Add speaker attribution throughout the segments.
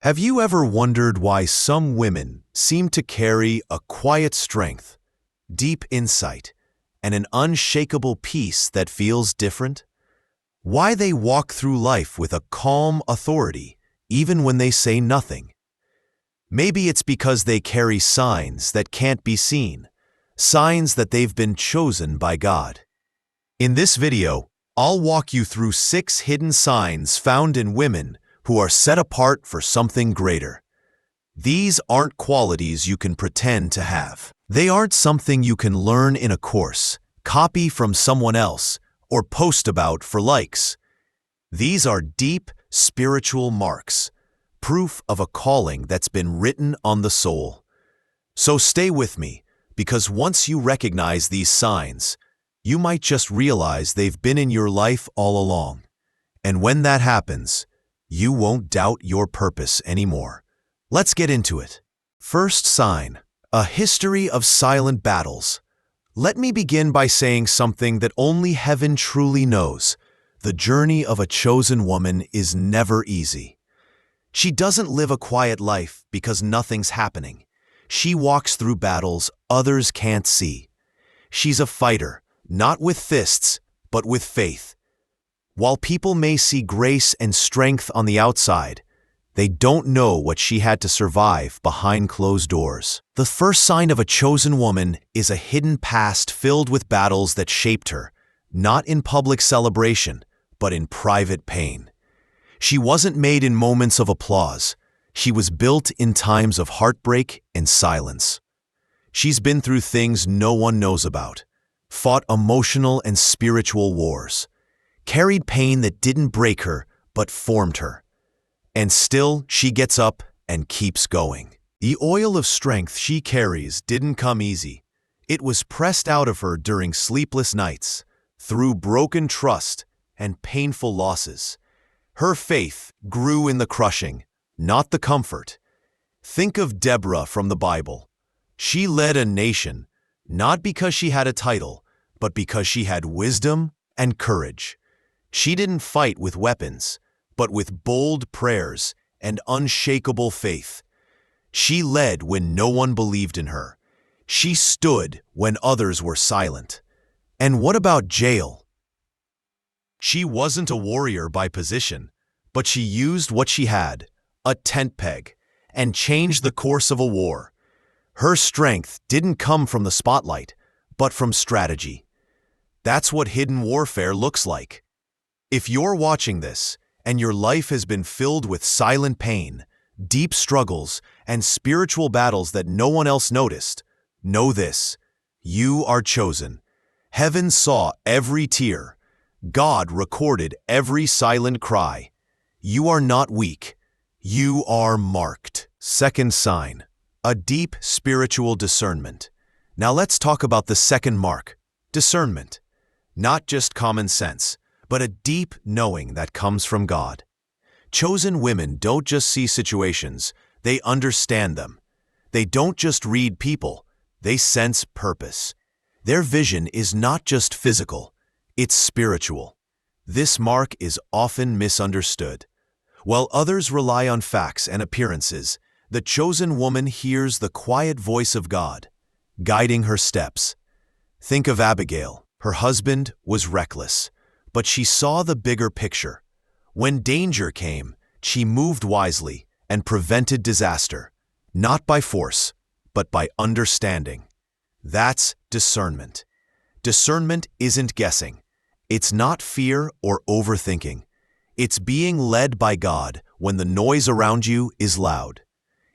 Speaker 1: Have you ever wondered why some women seem to carry a quiet strength, deep insight, and an unshakable peace that feels different? Why they walk through life with a calm authority, even when they say nothing? Maybe it's because they carry signs that can't be seen, signs that they've been chosen by God. In this video, I'll walk you through 6 hidden signs found in women who are set apart for something greater. These aren't qualities you can pretend to have. They aren't something you can learn in a course, copy from someone else, or post about for likes. These are deep, spiritual marks, proof of a calling that's been written on the soul. So stay with me, because once you recognize these signs, you might just realize they've been in your life all along. And when that happens, you won't doubt your purpose anymore. Let's get into it. First sign, a history of silent battles. Let me begin by saying something that only heaven truly knows. The journey of a chosen woman is never easy. She doesn't live a quiet life because nothing's happening. She walks through battles others can't see. She's a fighter, not with fists, but with faith. While people may see grace and strength on the outside, they don't know what she had to survive behind closed doors. The first sign of a chosen woman is a hidden past filled with battles that shaped her, not in public celebration, but in private pain. She wasn't made in moments of applause. She was built in times of heartbreak and silence. She's been through things no one knows about, fought emotional and spiritual wars, carried pain that didn't break her but formed her. And still, she gets up and keeps going. The oil of strength she carries didn't come easy. It was pressed out of her during sleepless nights, through broken trust and painful losses. Her faith grew in the crushing, not the comfort. Think of Deborah from the Bible. She led a nation, not because she had a title, but because she had wisdom and courage. She didn't fight with weapons, but with bold prayers and unshakable faith. She led when no one believed in her. She stood when others were silent. And what about Jael? She wasn't a warrior by position, but she used what she had, a tent peg, and changed the course of a war. Her strength didn't come from the spotlight, but from strategy. That's what hidden warfare looks like. If you're watching this, and your life has been filled with silent pain, deep struggles, and spiritual battles that no one else noticed, know this: you are chosen. Heaven saw every tear. God recorded every silent cry. You are not weak. You are marked. Second sign, a deep spiritual discernment. Now let's talk about the second mark, discernment. Not just common sense, but a deep knowing that comes from God. Chosen women don't just see situations, they understand them. They don't just read people, they sense purpose. Their vision is not just physical, it's spiritual. This mark is often misunderstood. While others rely on facts and appearances, the chosen woman hears the quiet voice of God, guiding her steps. Think of Abigail. Her husband was reckless, but she saw the bigger picture. When danger came, she moved wisely and prevented disaster, not by force, but by understanding. That's discernment. Discernment isn't guessing. It's not fear or overthinking. It's being led by God when the noise around you is loud.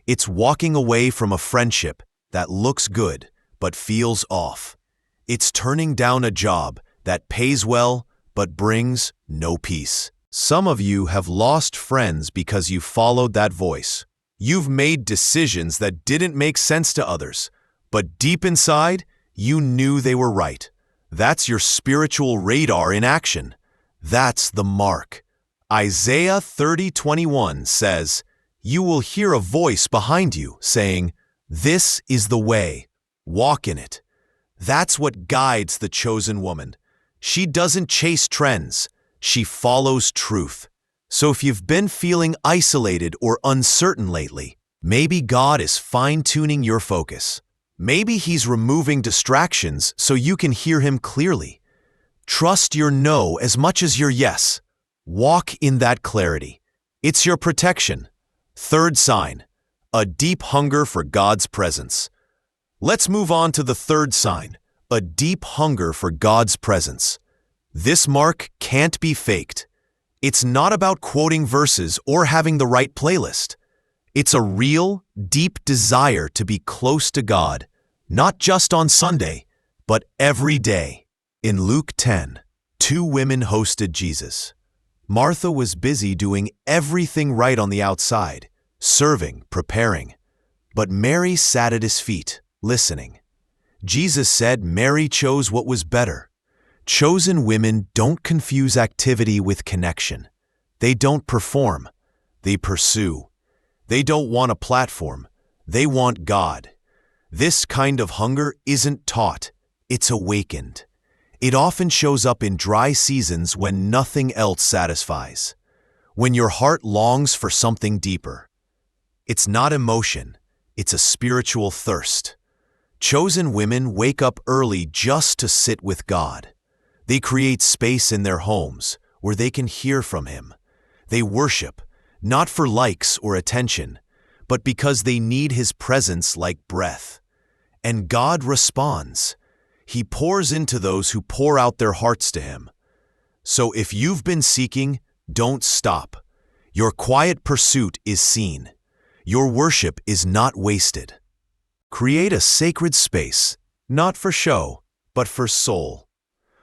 Speaker 1: It's walking away from a friendship that looks good but feels off. It's turning down a job that pays well but brings no peace. Some of you have lost friends because you followed that voice. You've made decisions that didn't make sense to others, but deep inside, you knew they were right. That's your spiritual radar in action. That's the mark. Isaiah 30:21 says, "You will hear a voice behind you saying, 'This is the way, walk in it.'" That's what guides the chosen woman. She doesn't chase trends, she follows truth. So if you've been feeling isolated or uncertain lately, maybe God is fine-tuning your focus. Maybe He's removing distractions so you can hear Him clearly. Trust your no as much as your yes. Walk in that clarity. It's your protection. Third sign, a deep hunger for God's presence. Let's move on to the third sign, a deep hunger for God's presence. This mark can't be faked. It's not about quoting verses or having the right playlist. It's a real, deep desire to be close to God, not just on Sunday, but every day. In Luke 10, two women hosted Jesus. Martha was busy doing everything right on the outside, serving, preparing. But Mary sat at His feet, listening. Jesus said Mary chose what was better. Chosen women don't confuse activity with connection. They don't perform. They pursue. They don't want a platform. They want God. This kind of hunger isn't taught. It's awakened. It often shows up in dry seasons when nothing else satisfies. When your heart longs for something deeper. It's not emotion. It's a spiritual thirst. Chosen women wake up early just to sit with God. They create space in their homes where they can hear from Him. They worship, not for likes or attention, but because they need His presence like breath. And God responds. He pours into those who pour out their hearts to Him. So if you've been seeking, don't stop. Your quiet pursuit is seen. Your worship is not wasted. Create a sacred space, not for show, but for soul.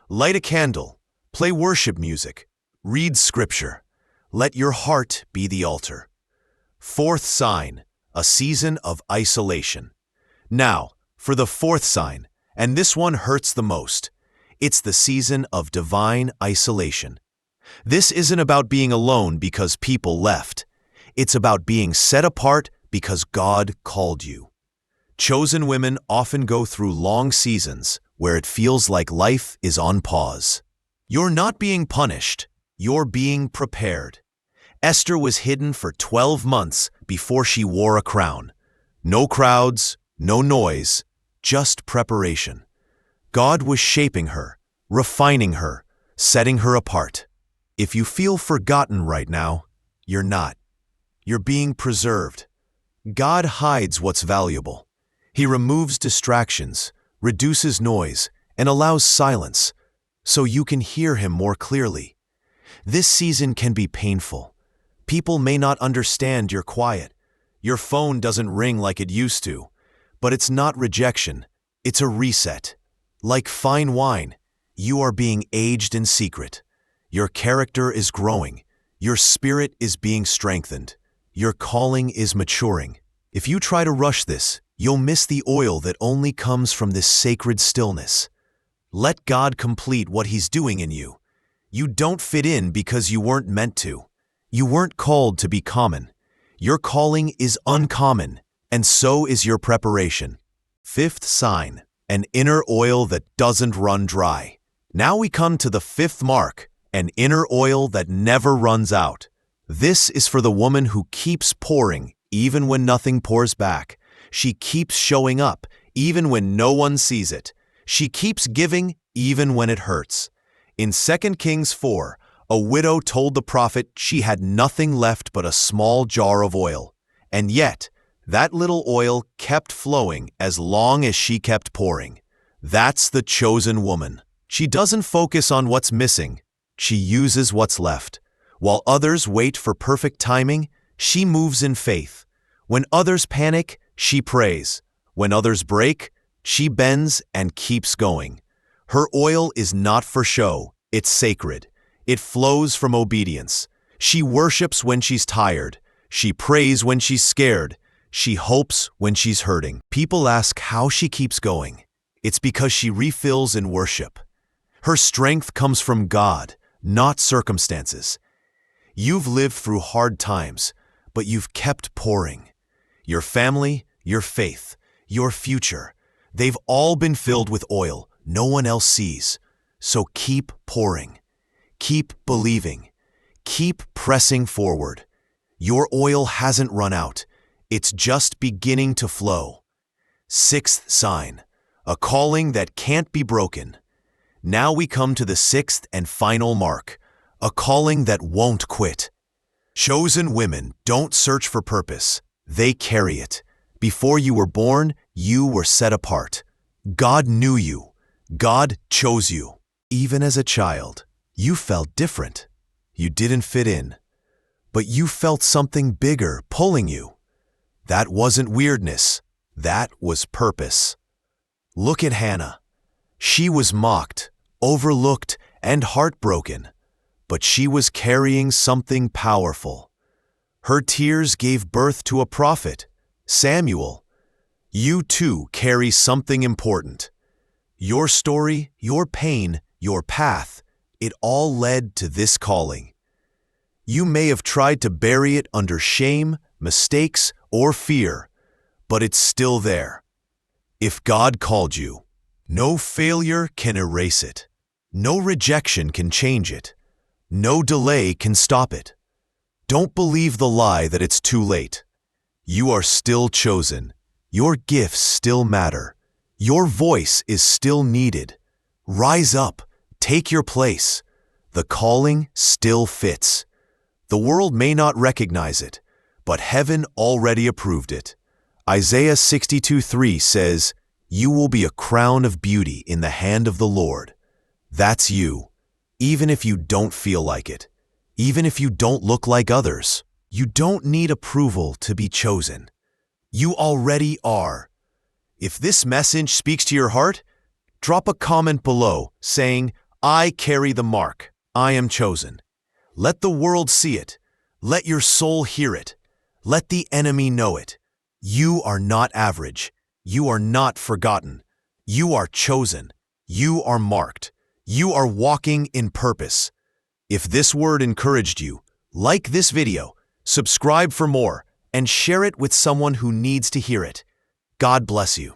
Speaker 1: Light a candle, play worship music, read scripture. Let your heart be the altar. Fourth sign, a season of isolation. Now, for the fourth sign, and this one hurts the most. It's the season of divine isolation. This isn't about being alone because people left. It's about being set apart because God called you. Chosen women often go through long seasons where it feels like life is on pause. You're not being punished. You're being prepared. Esther was hidden for 12 months before she wore a crown. No crowds, no noise, just preparation. God was shaping her, refining her, setting her apart. If you feel forgotten right now, you're not. You're being preserved. God hides what's valuable. He removes distractions, reduces noise, and allows silence, so you can hear Him more clearly. This season can be painful. People may not understand you're quiet. Your phone doesn't ring like it used to. But it's not rejection. It's a reset. Like fine wine, you are being aged in secret. Your character is growing. Your spirit is being strengthened. Your calling is maturing. If you try to rush this, you'll miss the oil that only comes from this sacred stillness. Let God complete what He's doing in you. You don't fit in because you weren't meant to. You weren't called to be common. Your calling is uncommon, and so is your preparation. Fifth sign, an inner oil that doesn't run dry. Now we come to the fifth mark, an inner oil that never runs out. This is for the woman who keeps pouring even when nothing pours back. She keeps showing up even when no one sees it. She keeps giving even when it hurts. In 2 Kings 4, a widow told the prophet she had nothing left but a small jar of oil. And yet, that little oil kept flowing as long as she kept pouring. That's the chosen woman. She doesn't focus on what's missing. She uses what's left. While others wait for perfect timing, she moves in faith. When others panic, she prays. When others break, she bends and keeps going. Her oil is not for show. It's sacred. It flows from obedience. She worships when she's tired. She prays when she's scared. She hopes when she's hurting. People ask how she keeps going. It's because she refills in worship. Her strength comes from God, not circumstances. You've lived through hard times, but you've kept pouring. Your family, your faith, your future, they've all been filled with oil no one else sees. So keep pouring. Keep believing. Keep pressing forward. Your oil hasn't run out. It's just beginning to flow. Sixth sign, a calling that can't be broken. Now we come to the sixth and final mark, a calling that won't quit. Chosen women don't search for purpose. They carry it. Before you were born, you were set apart. God knew you. God chose you. Even as a child, you felt different. You didn't fit in. But you felt something bigger pulling you. That wasn't weirdness. That was purpose. Look at Hannah. She was mocked, overlooked, and heartbroken. But she was carrying something powerful. Her tears gave birth to a prophet, Samuel. You too carry something important. Your story, your pain, your path, it all led to this calling. You may have tried to bury it under shame, mistakes, or fear, but it's still there. If God called you, no failure can erase it. No rejection can change it. No delay can stop it. Don't believe the lie that it's too late. You are still chosen. Your gifts still matter. Your voice is still needed. Rise up. Take your place. The calling still fits. The world may not recognize it, but heaven already approved it. Isaiah 62:3 says, "You will be a crown of beauty in the hand of the Lord." That's you. Even if you don't feel like it, even if you don't look like others, you don't need approval to be chosen. You already are. If this message speaks to your heart, drop a comment below saying, "I carry the mark. I am chosen." Let the world see it. Let your soul hear it. Let the enemy know it. You are not average. You are not forgotten. You are chosen. You are marked. You are walking in purpose. If this word encouraged you, like this video, subscribe for more, and share it with someone who needs to hear it. God bless you.